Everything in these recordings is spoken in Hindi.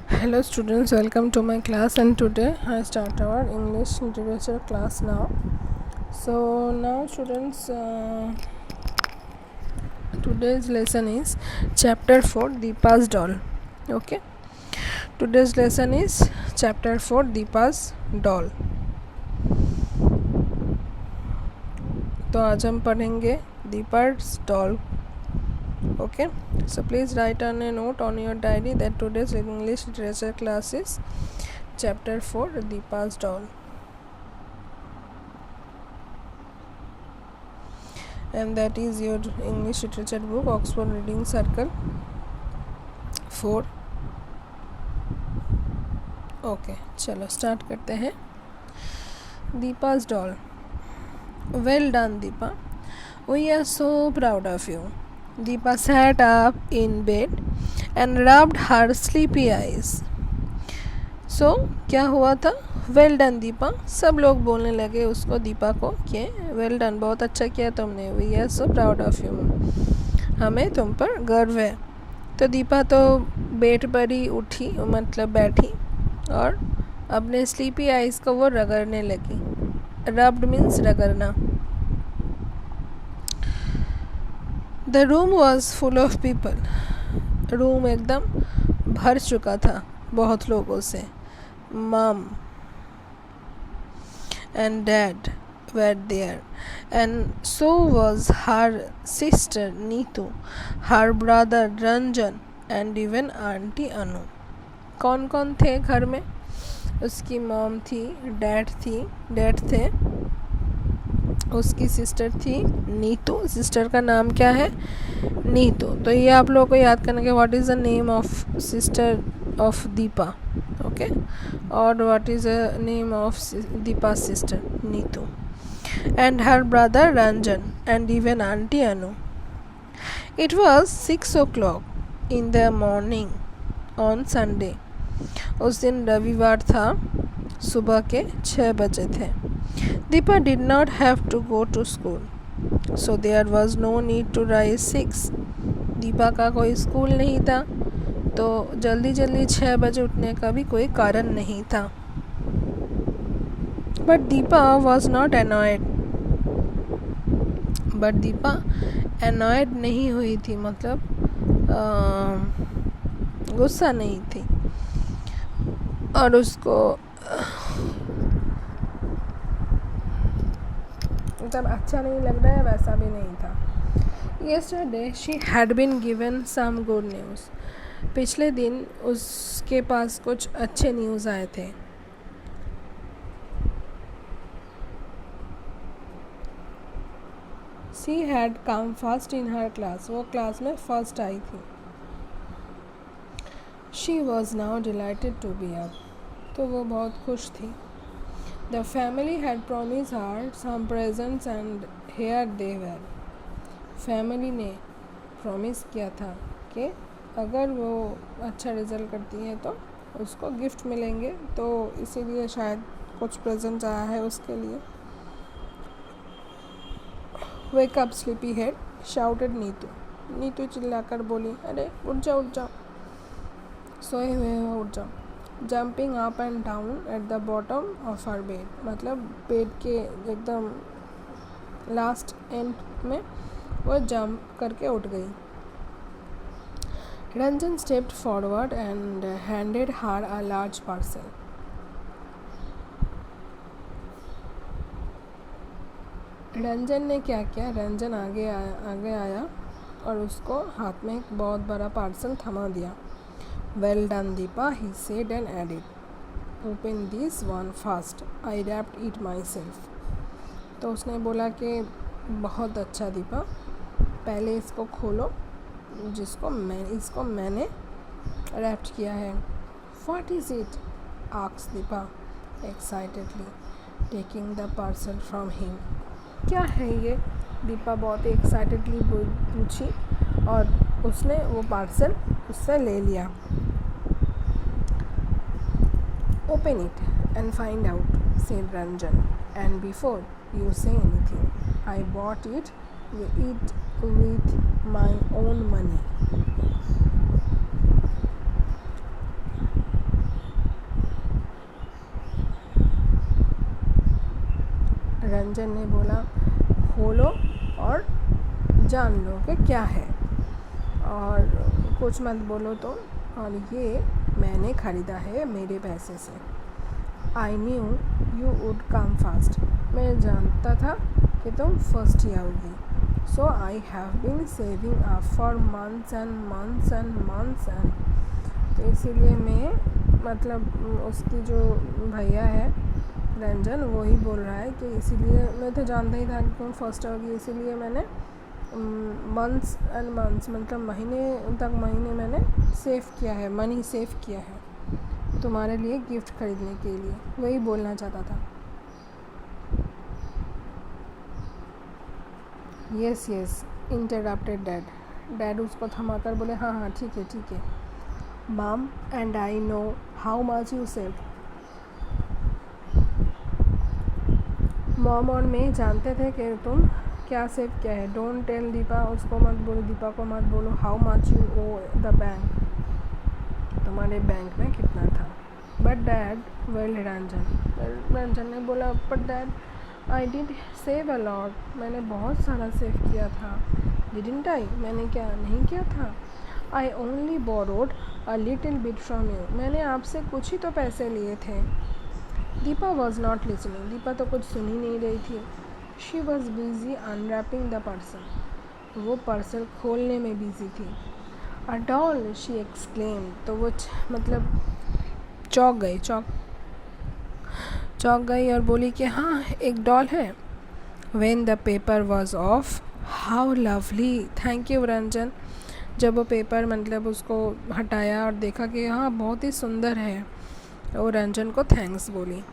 Hello students, welcome to my class, and today I start our English literature class now. So now students, today's lesson is chapter 4 Deepa's doll. Okay, today's lesson is chapter 4 Deepa's doll. तो आज हम पढ़ेंगे Deepa's doll. Okay, so please write on a note on your diary that today's English literature class is chapter 4 Deepa's doll. And that is your English literature book, Oxford Reading Circle 4. Okay, चलो start करते हैं. Deepa's doll. Well done, Deepa. We are so proud of you. Deepa sat up in bed and rubbed her sleepy eyes. So क्या हुआ था? Well done Deepa. सब लोग बोलने लगे उसको, दीपा को, कि वेल डन, बहुत अच्छा किया तुमने. We are so proud of you. हमें तुम पर गर्व है. तो दीपा तो बेड पर ही उठी, मतलब बैठी, और अपने स्लीपी आइज़ को वो रगड़ने लगी. रब्ड मीन्स रगड़ना. The room was full of people. Room एकदम भर चुका था बहुत लोगों से. मम and dad were there, and so was her sister Neetu, her brother Ranjan, and even auntie Anu. कौन कौन थे घर में? उसकी मॉम थी, डैड थे, उसकी सिस्टर थी नीतू. सिस्टर का नाम क्या है? नीतू. तो ये आप लोगों को याद करना कि what is the name of sister of Deepa. Okay, or what is the name of Deepa's sister Neetu, and her brother Ranjan, and even auntie Anu. It was 6 o'clock in the morning on Sunday. उस दिन रविवार था. सुबह के 6 बजे थे. Deepa did not have to go to school, so there was no need to rise 6. Deepa का कोई स्कूल नहीं था, तो जल्दी 6 बजे उठने का भी कोई कारण नहीं था. But Deepa was not annoyed. But Deepa annoyed नहीं हुई थी, मतलब गुस्सा नहीं थी, और उसको मतलब अच्छा नहीं लग रहा है वैसा भी नहीं था. Yesterday she had been given some good news. पिछले दिन उसके पास कुछ अच्छे न्यूज़ आए थे. She had come first in her class. वो क्लास में फर्स्ट आई थी. She was now delighted to be up. तो वो बहुत खुश थी. The family had promised her some presents and here they were. Family ने प्रॉमिस किया था कि अगर वो अच्छा रिज़ल्ट करती है तो उसको गिफ्ट मिलेंगे, तो इसीलिए शायद कुछ प्रेजेंट आया है उसके लिए. Wake up sleepy head, shouted Neetu. Neetu चिल्लाकर बोली, अरे उठ जाओ, सोए हुए हो, उठ जाओ. Jumping up and down at the bottom of her bed. मतलब बेड के एकदम लास्ट एंड में वो जंप करके उठ गई. Ranjan stepped forward and handed her a large parcel. Ranjan ने क्या किया? रंजन आगे आया और उसको हाथ में एक बहुत बड़ा पार्सल थमा दिया. Well done Deepa, he said and added, open this one fast, I wrapped it myself. तो उसने बोला कि बहुत अच्छा दीपा, पहले इसको खोलो, इसको मैंने रैप्ट किया है. What is it? Asked Deepa excitedly, taking the parcel from him. क्या है ये? दीपा बहुत एक्साइटेडली पूछी, और उसने वो पार्सल उससे ले लिया. Open it and find out, said Ranjan, and before you say anything, I bought it with my own money. Ranjan ने बोला खोलो और जान लो कि क्या है, और कुछ मत बोलो तो, और ये मैंने ख़रीदा है मेरे पैसे से। I knew you would come first, मैं जानता था कि तुम फर्स्ट ही आओगी। So I have been saving up for months and months and months and, तो इसीलिए मैं, मतलब उसकी जो भैया है रंजन, वो ही बोल रहा है कि इसीलिए मैं तो जानता ही था कि तुम फर्स्ट आओगी, इसीलिए मैंने मंथ्स एंड मंथ्स, मतलब महीने मैंने सेव किया है, मनी सेव किया है तुम्हारे लिए गिफ्ट खरीदने के लिए। वही बोलना चाहता था। यस यस इंटरप्टेड डैड उसको थमाकर बोले हाँ हाँ ठीक है। Mom and I know how much you save, mom और मैं जानते थे कि तुम क्या सेव किया है। डोंट टेल दीपा, उसको मत बोलो, दीपा को मत बोलो how much you owe the bank, तुम्हारे बैंक में कितना था। बट डैड वेल रंजन ने बोला but dad I did save a lot, मैंने बहुत सारा सेव किया था। डिडंट आई, मैंने क्या नहीं किया था। I only borrowed a little bit from you, मैंने आपसे कुछ ही तो पैसे लिए थे। Deepa was not listening, Deepa तो कुछ सुन ही नहीं रही थी। She was busy unwrapping the parcel, वो पार्सल खोलने में बिजी थी। अ डॉल, शी एक्सक्लेम, तो वो मतलब चौंक गई और बोली कि हाँ एक डॉल है। When the paper was of, how lovely, thank you Ranjan, जब वो पेपर मतलब उसको हटाया और देखा कि हाँ बहुत ही सुंदर है, वो रंजन को थैंक्स बोली।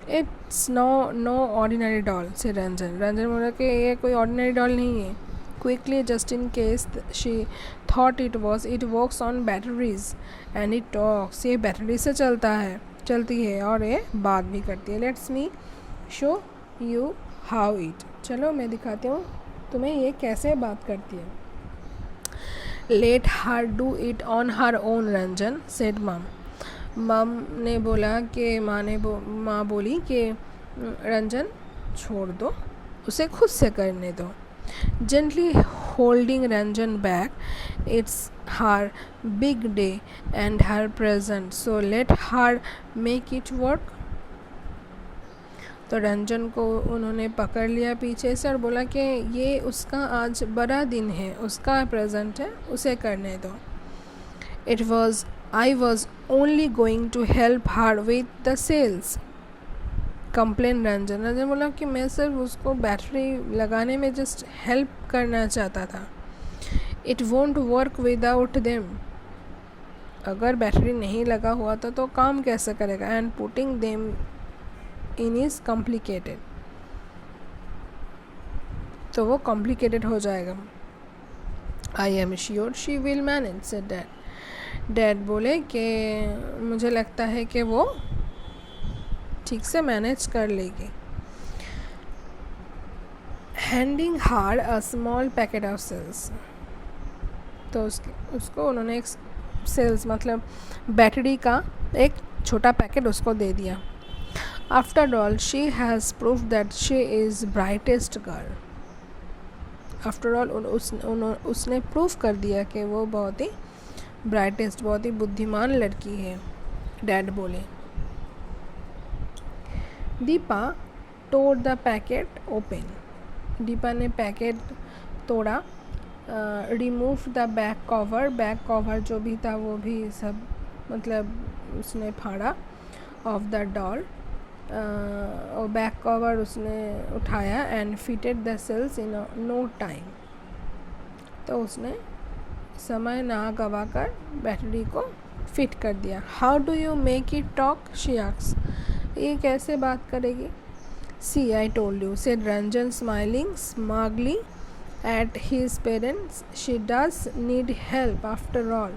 इट्स नो ऑर्डिनरी डॉल से रंजन बोला कि ये कोई ऑर्डिनरी डॉल नहीं है। Quickly just in case she thought it works on batteries and it talks, ये बैटरी से चलती है और ये बात भी करती है। Let's me show you how it, चलो मैं दिखाती हूँ तुम्हें ये कैसे बात करती है। Let her do it on her own Ranjan said मम ने बोला कि माँ बोली कि रंजन छोड़ दो, उसे खुद से करने दो। Gently holding Ranjan back, it's her big day and her present, so let her make it work. तो रंजन को उन्होंने पकड़ लिया पीछे से और बोला कि ये उसका आज बड़ा दिन है, उसका प्रेजेंट है, उसे करने दो। I was only going to help her with the sales, complain Ranjan बोला कि मैं सिर्फ उसको बैटरी लगाने में जस्ट हेल्प करना चाहता था। It won't work without them, अगर बैटरी नहीं लगा हुआ था तो काम कैसे करेगा। And putting them in is complicated, तो वो कॉम्प्लिकेटेड हो जाएगा। I am sure she will manage said dad बोले कि मुझे लगता है कि वो ठीक से मैनेज कर लेगी। Handing her a small packet of cells, तो उसको उन्होंने एक सेल्स मतलब बैटरी का एक छोटा पैकेट उसको दे दिया। After all she has prove that she is brightest girl, after all उसने प्रूव कर दिया कि वो बहुत ही ब्राइटेस्ट, बहुत ही बुद्धिमान लड़की है, डैड बोले। दीपा टोर द पैकेट ओपन, दीपा ने पैकेट तोड़ा। रिमूव द बैक कवर जो भी था वो भी सब मतलब उसने फाड़ा ऑफ द डॉल, और बैक कवर उसने उठाया। And fitted the cells in no time, तो उसने समय ना गवा कर बैटरी को फिट कर दिया। How do you make it talk she asks, ये कैसे बात करेगी। See I told you said Ranjan smiling smugly at his parents, she does need help after all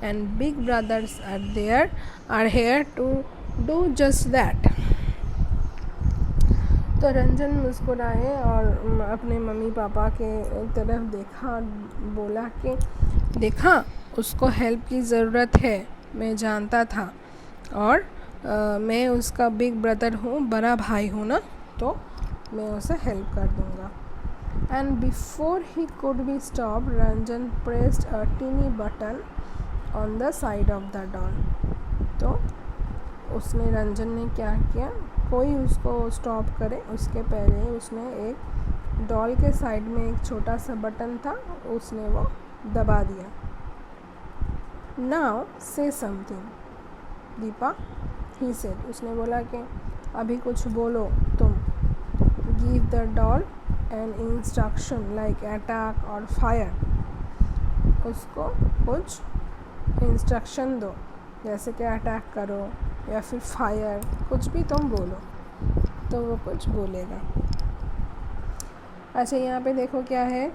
and big brothers are here to do just that. तो रंजन मुस्कुराए और अपने मम्मी पापा के तरफ देखा, बोला कि देखा उसको हेल्प की ज़रूरत है, मैं जानता था, और मैं उसका बिग ब्रदर हूँ, बड़ा भाई हूँ ना, तो मैं उसे हेल्प कर दूँगा। And before he could be stop Ranjan pressed a tiny button on the side of the doll. तो उसने रंजन ने क्या किया, कोई उसको स्टॉप करे उसके पहले उसने एक डॉल के साइड में एक छोटा सा बटन था, उसने वो दबा दिया। नाउ से समथिंग दीपा, ही सेड, उसने बोला कि अभी कुछ बोलो तुम। Give the doll an instruction like attack और फायर, उसको कुछ इंस्ट्रक्शन दो जैसे कि अटैक करो या फिर फायर, कुछ भी तुम बोलो तो वो कुछ बोलेगा। अच्छा यहाँ पे देखो क्या है,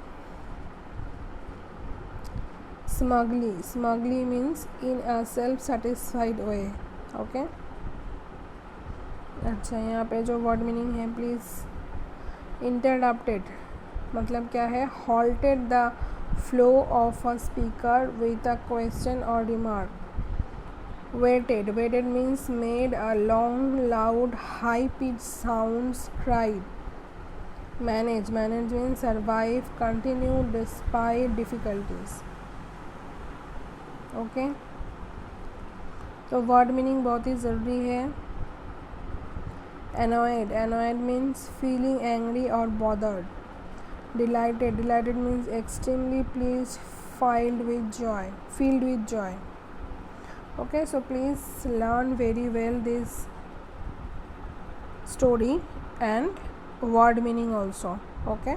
smugly. Smugly means in a self satisfied way. Okay, अच्छा यहाँ पे जो वर्ड मीनिंग है प्लीज़। इंटरप्टेड मतलब क्या है, halted the flow of a speaker with a question और remark. Waited. Waited means made a long, loud, high-pitched sounds. Cried. Manage. Manage means survive, continue despite difficulties. Okay. तो word meaning बहुत ही ज़रूरी है। Annoyed. Annoyed means feeling angry or bothered. Delighted. Delighted means extremely pleased, filled with joy. Filled with joy. Okay, so please learn very well this story and word meaning also. Okay,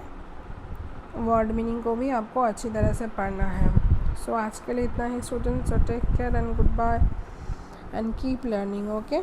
word meaning को भी आपको अच्छी तरह से पढ़ना है। So आज के लिए इतना ही students, so take care and goodbye and keep learning. Okay.